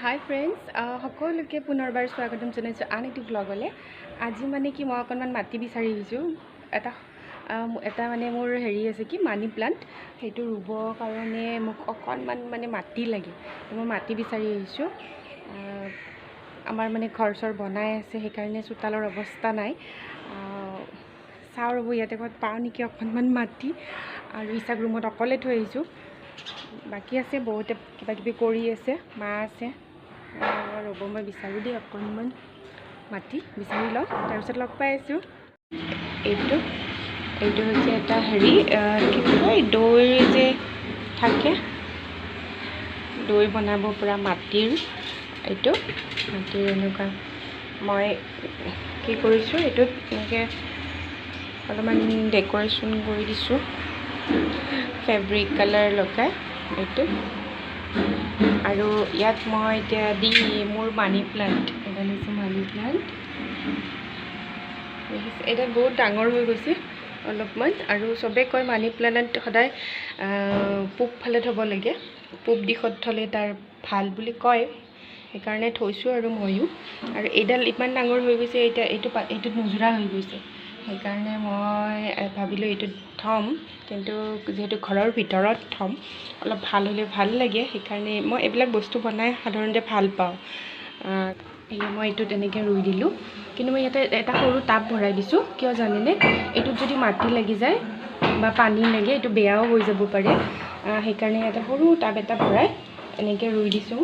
Hi friends সকলোকে পুনৰবাৰ স্বাগতম জনাইছোঁ আন এটি ব্লগলৈ। আজি মানে কি মই অকণমান মাটি বিচাৰি আহিছোঁ। এটা মানে মোৰ হেৰি আছে কি মানি প্লান্ট, সেইটো ৰুবৰ কাৰণে মোক অকণমান মানে মাটি লাগে। মই মাটি বিচাৰি আহিছোঁ। আমাৰ মানে ঘৰ চৰ বনাই আছে, সেইকাৰণে চোতালৰ অৱস্থা নাই। চাওঁ ৰ'ব ইয়াতে ক'ৰবাত পাওঁ নেকি অকণমান মাটি। আৰু ইছাক ৰুমত অকলে থৈ আহিছোঁ। বাকী আছে বহুতে কিবা কিবি কৰি আছে, মা আছে। ৰ'ব মই বিচাৰোঁ দেই, অকণমান মাটি বিচাৰি লওঁ, তাৰপিছত লগ পাই আছোঁ। এইটো হৈছে এটা হেৰি কি কয়, দৈ যে থাকে, দৈ বনাব পৰা মাটিৰ এইটো মাটিৰ এনেকুৱা মই কি কৰিছোঁ, এইটোত এনেকৈ অলপমান ডেক'ৰেশ্যন কৰি দিছোঁ, ফেব্ৰিক কালাৰ লগাই এইটো। আৰু ইয়াত মই এতিয়া মোৰ মানি প্লান্ট, এটা হৈছে মানি প্লান্ট, এটা বহুত ডাঙৰ হৈ গৈছে অলপমান। আৰু চবে কয় মানি প্লান্ট সদায় পূব ফালে থ'ব লাগে, পূব দিশত থ'লে তাৰ ভাল বুলি কয়, সেইকাৰণে থৈছোঁ আৰু ময়ো। আৰু এইডাল ইমান ডাঙৰ হৈ গৈছে, এতিয়া এইটোত নোজোৰা হৈ গৈছে, সেইকাৰণে মই ভাবিলোঁ এইটোত থ'ম, কিন্তু যিহেতু ঘৰৰ ভিতৰত থ'ম অলপ ভাল হ'লে ভাল লাগে, সেইকাৰণে মই এইবিলাক বস্তু বনাই সাধাৰণতে ভাল পাওঁ। মই এইটোত এনেকৈ ৰুই দিলোঁ, কিন্তু মই ইয়াতে এটা সৰু টাব ভৰাই দিছোঁ। কিয় জানেনে, এইটোত যদি মাটি লাগি যায় বা পানী লাগে এইটো বেয়াও হৈ যাব পাৰে, সেইকাৰণে ইয়াতে সৰু টাব এটা ভৰাই এনেকৈ ৰুই দিছোঁ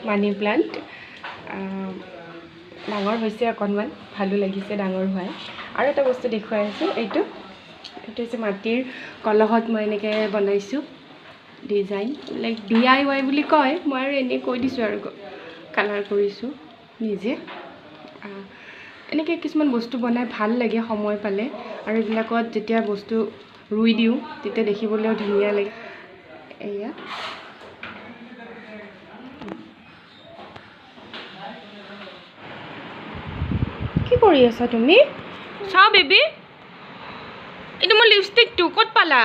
মানি প্লান্ট। ডাঙৰ হৈছে অকণমান, ভালো লাগিছে ডাঙৰ হোৱাই। আৰু এটা বস্তু দেখুৱাই আছোঁ, এইটো হৈছে মাটিৰ কলহত মই এনেকৈ বনাইছোঁ ডিজাইন, লাইক DIY বুলি কয়, মই আৰু এনেই কৈ দিছোঁ আৰু কালাৰ কৰিছোঁ নিজে। এনেকৈ কিছুমান বস্তু বনাই ভাল লাগে সময় পালে, আৰু এইবিলাকত যেতিয়া বস্তু ৰুই দিওঁ তেতিয়া দেখিবলৈও ধুনীয়া লাগে। এয়া কি কৰি আছা তুমি? চাওঁ বেবী, এইটো মোৰ লিপষ্টিকটো ক'ত পালা?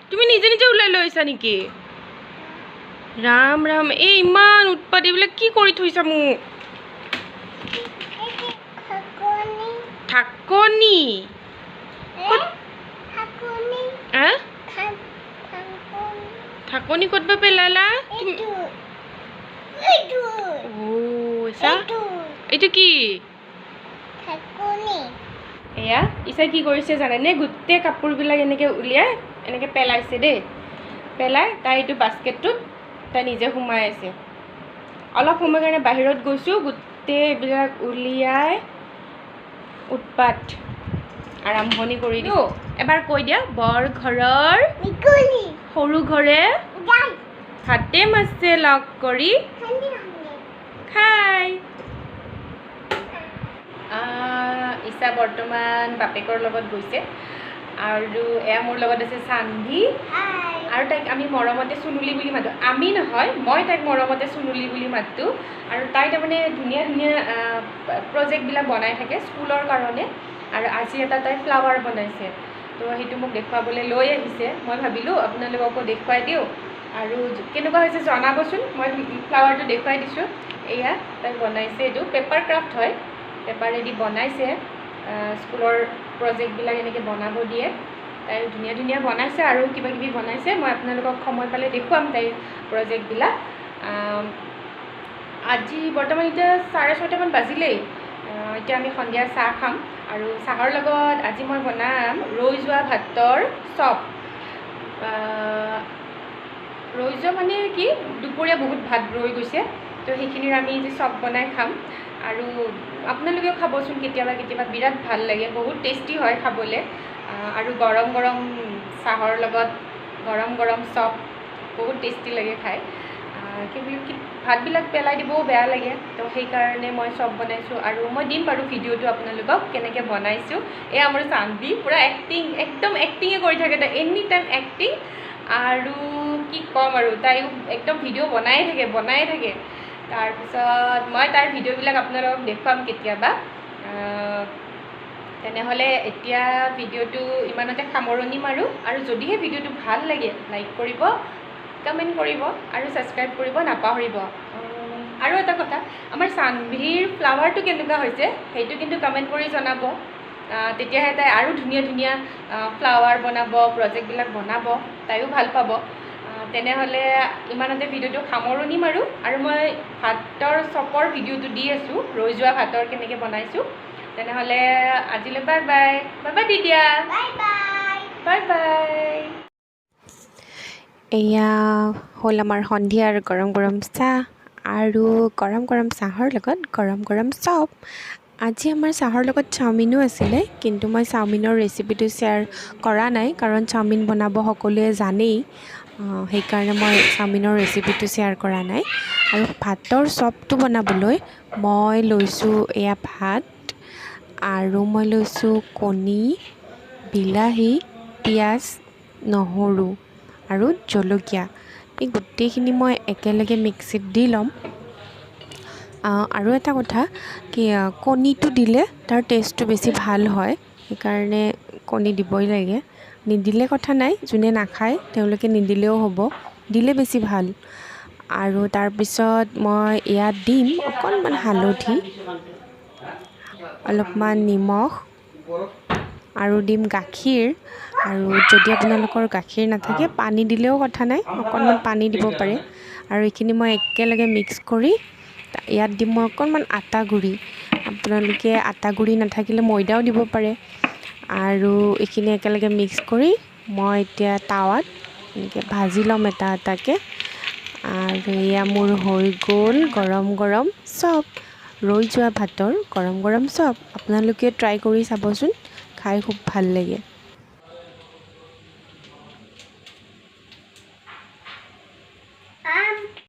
তুমি নিজে নিজে ওলাই লৈ আহিছা নেকি? ৰাম ৰাম, এই ইমান উৎপাত, এইবিলাক কি কৰি থৈছা মোক? ঢাকনি ঢাকনি ক'ত বা পেলালা? এইটো কি? এয়া ইছাই কি কৰিছে জানেনে, গোটেই কাপোৰবিলাক এনেকৈ উলিয়াই এনেকৈ পেলাইছে দেই, পেলাই তাই এইটো বাস্কেটটোত তাই নিজে সোমাই আছে। অলপ সময় কাৰণে বাহিৰত গৈছোঁ, গোটেইবিলাক উলিয়াই উৎপাত আৰম্ভণি কৰি দিওঁ। এবাৰ কৈ দিয়া, বৰ ঘৰৰ সৰু ঘৰে হাতে মাছে লগ কৰি খাই। ইছা বৰ্তমান বাপেকৰ লগত গৈছে, আৰু এয়া মোৰ লগত আছে চান্দি, আৰু তাইক আমি মৰমতে চুনুলি বুলি মাতোঁ। আমি নহয়, মই তাইক মৰমতে চুনুলি বুলি মাতোঁ। আৰু তাই তাৰমানে ধুনীয়া ধুনীয়া প্ৰজেক্টবিলাক বনাই থাকে স্কুলৰ কাৰণে, আৰু আজি এটা তাই ফ্লাৱাৰ বনাইছে, তো সেইটো মোক দেখুৱাবলৈ লৈ আহিছে। মই ভাবিলোঁ আপোনালোককো দেখুৱাই দিওঁ, আৰু কেনেকুৱা হৈছে জনাবচোন। মই ফ্লাৱাৰটো দেখুৱাই দিছোঁ। এয়া তাই বনাইছে, এইটো পেপাৰ ক্ৰাফ্ট হয়, পেপাৰেদি বনাইছে। স্কুলৰ প্ৰজেক্টবিলাক এনেকৈ বনাব দিয়ে, তাই ধুনীয়া ধুনীয়া বনাইছে, আৰু কিবা কিবি বনাইছে। মই আপোনালোকক সময় পালে দেখুৱাম তাইৰ প্ৰজেক্টবিলাক। আজি বৰ্তমান এতিয়া 6:30মান বাজিলেই। এতিয়া আমি সন্ধিয়া চাহ খাম, আৰু চাহৰ লগত আজি মই বনাম ৰৈ যোৱা ভাতৰ চপ। ৰৈ যোৱা মানে কি, দুপৰীয়া বহুত ভাত ৰৈ গৈছে, তো সেইখিনিৰ আমি যে চপ বনাই খাম। আৰু আপোনালোকেও খাবচোন কেতিয়াবা কেতিয়াবা, বিৰাট ভাল লাগে, বহুত টেষ্টি হয় খাবলৈ। আৰু গৰম গৰম চাহৰ লগত গৰম গৰম চপ বহুত টেষ্টি লাগে খাই। ভাতবিলাক পেলাই দিবও বেয়া লাগে, তো সেইকাৰণে মই চপ বনাইছোঁ। আৰু মই দিম বাৰু ভিডিঅ'টো আপোনালোকক কেনেকৈ বনাইছোঁ। এয়া মোৰ চান্দি পূৰা এক্টিং, একদম এক্টিঙে কৰি থাকে, তাই এনি টাইম এক্টিং। আৰু কি ক'ম আৰু, তাইও একদম ভিডিঅ' বনায়ে থাকে। তাৰপিছত মই তাইৰ ভিডিঅ'বিলাক আপোনালোকক দেখুৱাম কেতিয়াবা। তেনেহ'লে এতিয়া ভিডিঅ'টো ইমানতে সামৰণি মাৰোঁ, আৰু যদিহে ভিডিঅ'টো ভাল লাগে লাইক কৰিব, কমেণ্ট কৰিব আৰু ছাবস্ক্ৰাইব কৰিব নাপাহৰিব। আৰু এটা কথা, আমাৰ চানভিৰ ফ্লাৱাৰটো কেনেকুৱা হৈছে সেইটো কিন্তু কমেণ্ট কৰি জনাব। তেতিয়াহে তাই আৰু ধুনীয়া ধুনীয়া ফ্লাৱাৰ বনাব, প্ৰজেক্টবিলাক বনাব, তাইও ভাল পাব। তেনেহ'লে ইমানতে ভিডিঅ'টো সামৰণি মাৰোঁ। আৰু মই ভাতৰ চপৰ ভিডিঅ'টো দি আছোঁ, ৰৈ যোৱা ভাতৰ কেনেকৈ বনাইছোঁ। তেনেহ'লে আজিলৈ বাই বাই। বাই বাই তেতিয়া। Bye bye. Bye bye. এয়া হ'ল আমাৰ সন্ধিয়াৰ গৰম গৰম চাহ আৰু গৰম গৰম চাহৰ লগত গৰম গৰম চপ। আজি আমাৰ চাহৰ লগত চাওমিনো আছিলে, কিন্তু মই চাওমিনৰ ৰেচিপিটো শ্বেয়াৰ কৰা নাই, কাৰণ চাওমিন বনাব সকলোৱে জানেই। সেইকাৰণে মই চাওমিনৰ ৰেচিপিটো শ্বেয়াৰ কৰা নাই। আৰু ভাতৰ চপটো বনাবলৈ মই লৈছোঁ এয়া ভাত, আৰু মই লৈছোঁ কণী, বিলাহী, পিঁয়াজ, নহৰু আৰু জলকীয়া। এই গোটেইখিনি মই একেলগে মিক্সিত দি ল'ম। আৰু এটা কথা কি, কণীটো দিলে তাৰ টেষ্টটো বেছি ভাল হয়, সেইকাৰণে কণী দিবই লাগে। নিদিলে কথা নাই, যোনে নাখায় তেওঁলোকে নিদিলেও হ'ব, দিলে বেছি ভাল। আৰু তাৰপিছত মই ইয়াত দিম অকণমান হালধি, অলপমান নিমখ, আৰু দিম গাখীৰ। আৰু যদি আপোনালোকৰ গাখীৰ নাথাকে পানী দিলেও কথা নাই, অকণমান পানী দিব পাৰে। আৰু এইখিনি মই একেলগে মিক্স কৰি ইয়াত দিম মই অকণমান আটা গুড়ি। আপোনালোকে আটা গুড়ি নাথাকিলে ময়দাও দিব পাৰে। আৰু এইখিনি একেলগে মিক্স কৰি মই এতিয়া টাৱাত এনেকৈ ভাজি ল'ম এটা এটাকৈ। আৰু এয়া মোৰ হৈ গ'ল গৰম গৰম চপ, ৰৈ যোৱা ভাতৰ গৰম গৰম চপ। আপোনালোকে ট্ৰাই কৰি চাবচোন, খাই খুব ভাল লাগে।